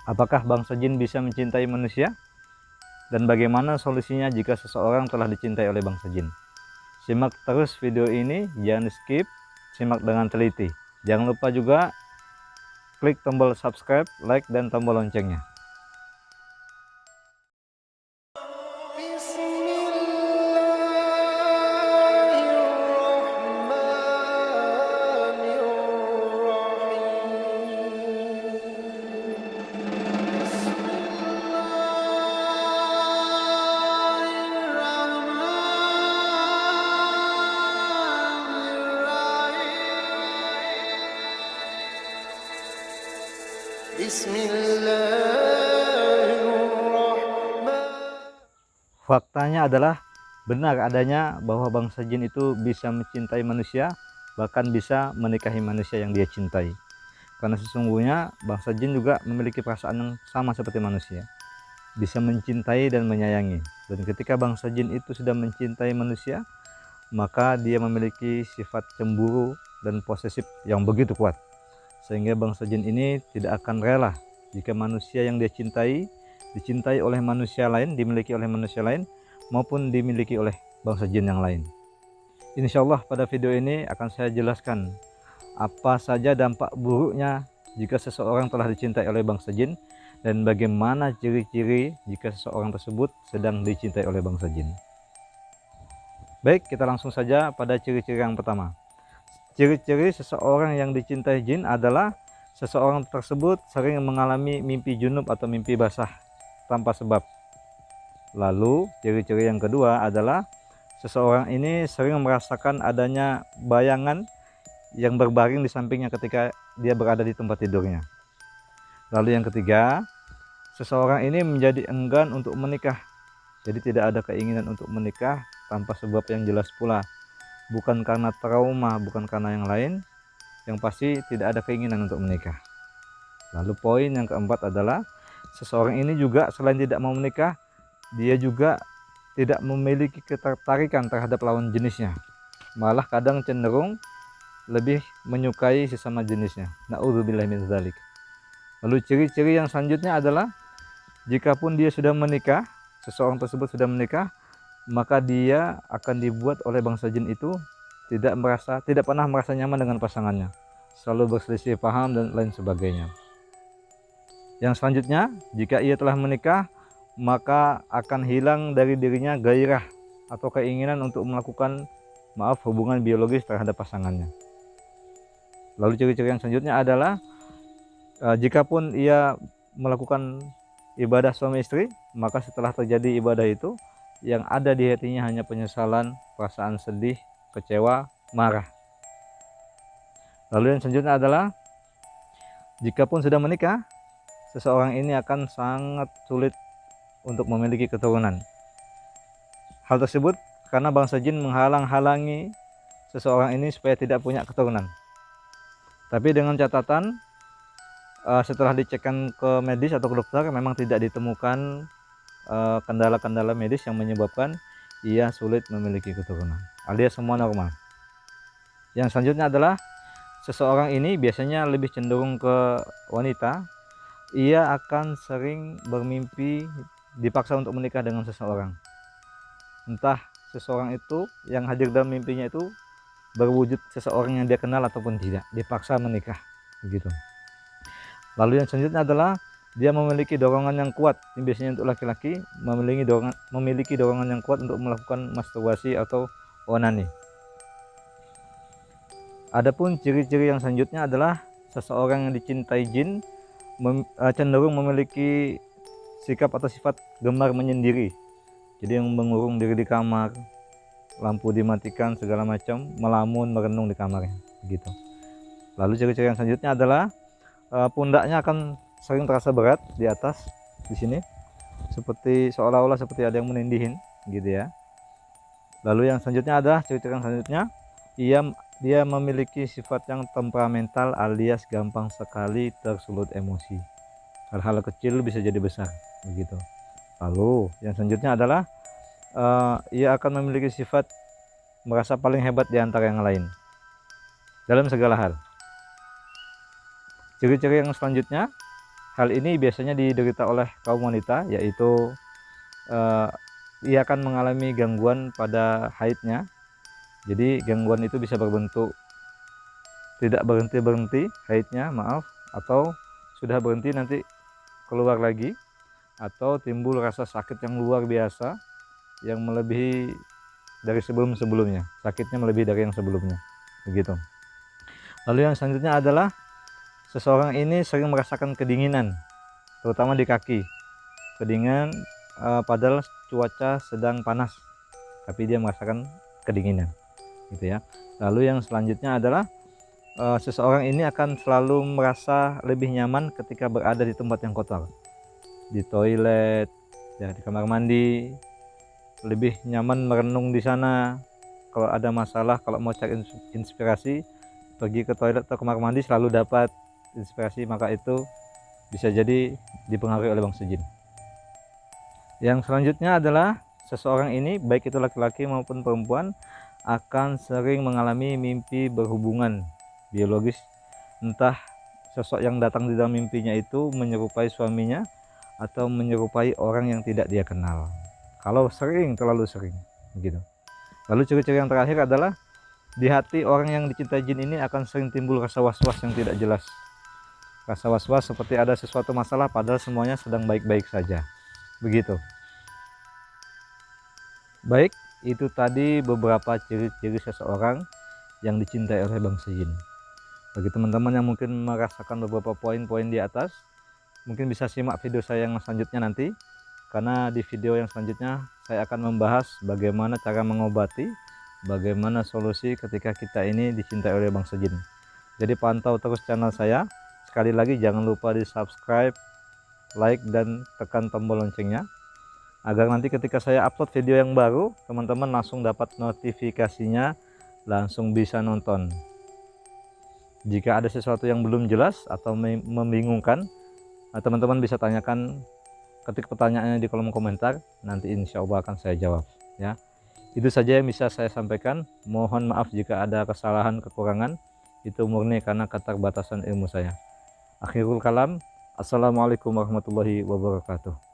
Apakah bangsa jin bisa mencintai manusia? Dan bagaimana solusinya jika seseorang telah dicintai oleh bangsa jin? Simak terus video ini, jangan skip, simak dengan teliti. Jangan lupa juga klik tombol subscribe, like, dan tombol loncengnya. Faktanya adalah benar adanya bahwa bangsa jin itu bisa mencintai manusia, bahkan bisa menikahi manusia yang dia cintai. Karena sesungguhnya bangsa jin juga memiliki perasaan yang sama seperti manusia, bisa mencintai dan menyayangi. Dan ketika bangsa jin itu sudah mencintai manusia, maka dia memiliki sifat cemburu dan posesif yang begitu kuat, sehingga bangsa jin ini tidak akan rela jika manusia yang dia cintai dicintai oleh manusia lain, dimiliki oleh manusia lain, maupun dimiliki oleh bangsa jin yang lain. Insya Allah pada video ini akan saya jelaskan apa saja dampak buruknya jika seseorang telah dicintai oleh bangsa jin, dan bagaimana ciri-ciri jika seseorang tersebut sedang dicintai oleh bangsa jin. Baik, kita langsung saja pada ciri-ciri yang pertama. Ciri-ciri seseorang yang dicintai jin adalah seseorang tersebut sering mengalami mimpi junub atau mimpi basah tanpa sebab. Lalu ciri-ciri yang kedua adalah seseorang ini sering merasakan adanya bayangan yang berbaring di sampingnya ketika dia berada di tempat tidurnya. Lalu yang ketiga, seseorang ini menjadi enggan untuk menikah. Jadi tidak ada keinginan untuk menikah tanpa sebab yang jelas pula. Bukan karena trauma, bukan karena yang lain, yang pasti tidak ada keinginan untuk menikah. Lalu poin yang keempat adalah seseorang ini juga selain tidak mau menikah, dia juga tidak memiliki ketertarikan terhadap lawan jenisnya, malah kadang cenderung lebih menyukai sesama jenisnya. Na'udzubillahi min dzalik. Lalu ciri-ciri yang selanjutnya adalah jikapun dia sudah menikah, seseorang tersebut sudah menikah, maka dia akan dibuat oleh bangsa jin itu tidak pernah merasa nyaman dengan pasangannya, selalu berselisih paham dan lain sebagainya. Yang selanjutnya, jika ia telah menikah, maka akan hilang dari dirinya gairah atau keinginan untuk melakukan hubungan biologis terhadap pasangannya. Lalu ciri-ciri yang selanjutnya adalah jikapun ia melakukan ibadah suami istri, maka setelah terjadi ibadah itu, yang ada di hatinya hanya penyesalan, perasaan sedih, kecewa, marah. Lalu yang selanjutnya adalah jikapun sudah menikah, seseorang ini akan sangat sulit untuk memiliki keturunan. Hal tersebut karena bangsa jin menghalang-halangi seseorang ini supaya tidak punya keturunan. Tapi dengan catatan, setelah dicekkan ke medis atau ke dokter, memang tidak ditemukan kendala-kendala medis yang menyebabkan ia sulit memiliki keturunan, alias semua normal. Yang selanjutnya adalah seseorang ini biasanya lebih cenderung ke wanita. Ia akan sering bermimpi dipaksa untuk menikah dengan seseorang. Entah seseorang itu yang hadir dalam mimpinya itu berwujud seseorang yang dia kenal ataupun tidak, dipaksa menikah begitu. Lalu yang selanjutnya adalah dia memiliki dorongan yang kuat. Ini biasanya untuk laki-laki memiliki dorongan yang kuat untuk melakukan masturbasi atau onani. Adapun ciri-ciri yang selanjutnya adalah seseorang yang dicintai jin cenderung memiliki sikap atau sifat gemar menyendiri. Jadi yang mengurung diri di kamar, lampu dimatikan segala macam, melamun merenung di kamarnya begitu. Lalu ciri-ciri yang selanjutnya adalah pundaknya akan sering terasa berat di atas di sini, seperti seolah-olah seperti ada yang menindihin gitu ya. Lalu yang selanjutnya adalah ciri-ciri yang selanjutnya, dia memiliki sifat yang temperamental alias gampang sekali tersulut emosi. Hal-hal kecil bisa jadi besar begitu. Lalu yang selanjutnya adalah ia akan memiliki sifat merasa paling hebat di antara yang lain dalam segala hal. Ciri-ciri yang selanjutnya, Hal ini biasanya diderita oleh kaum wanita, yaitu ia akan mengalami gangguan pada haidnya. Jadi gangguan itu bisa berbentuk tidak berhenti-berhenti haidnya, maaf, atau sudah berhenti nanti keluar lagi, atau timbul rasa sakit yang luar biasa yang melebihi dari sebelum-sebelumnya. Sakitnya melebihi dari yang sebelumnya. Begitu. Lalu yang selanjutnya adalah seseorang ini sering merasakan kedinginan, terutama di kaki. Kedinginan padahal cuaca sedang panas, tapi dia merasakan kedinginan, gitu ya. Lalu yang selanjutnya adalah seseorang ini akan selalu merasa lebih nyaman ketika berada di tempat yang kotor, di toilet, ya, di kamar mandi, lebih nyaman merenung di sana. Kalau ada masalah, kalau mau cari inspirasi, pergi ke toilet atau kamar mandi selalu dapat inspirasi, maka itu bisa jadi dipengaruhi oleh bangsa jin. Yang selanjutnya adalah seseorang ini, baik itu laki-laki maupun perempuan, akan sering mengalami mimpi berhubungan biologis. Entah sosok yang datang di dalam mimpinya itu menyerupai suaminya atau menyerupai orang yang tidak dia kenal. Kalau sering, terlalu sering, begitu. Lalu ciri-ciri yang terakhir adalah di hati orang yang dicintai jin ini akan sering timbul rasa was-was yang tidak jelas. Rasa was-was seperti ada sesuatu masalah padahal semuanya sedang baik-baik saja. Begitu. Baik, itu tadi beberapa ciri-ciri seseorang yang dicintai oleh bangsa jin. Bagi teman-teman yang mungkin merasakan beberapa poin-poin di atas, mungkin bisa simak video saya yang selanjutnya nanti. Karena di video yang selanjutnya saya akan membahas bagaimana cara mengobati, bagaimana solusi ketika kita ini dicintai oleh bangsa jin. Jadi pantau terus channel saya. Sekali lagi jangan lupa di subscribe, like, dan tekan tombol loncengnya, agar nanti ketika saya upload video yang baru, teman-teman langsung dapat notifikasinya, langsung bisa nonton. Jika ada sesuatu yang belum jelas atau membingungkan, teman-teman bisa tanyakan, ketik pertanyaannya di kolom komentar, nanti insya Allah akan saya jawab, ya. Itu saja yang bisa saya sampaikan. Mohon maaf jika ada kesalahan, kekurangan, itu murni karena keterbatasan ilmu saya. Akhirul kalam, assalamualaikum warahmatullahi wabarakatuh.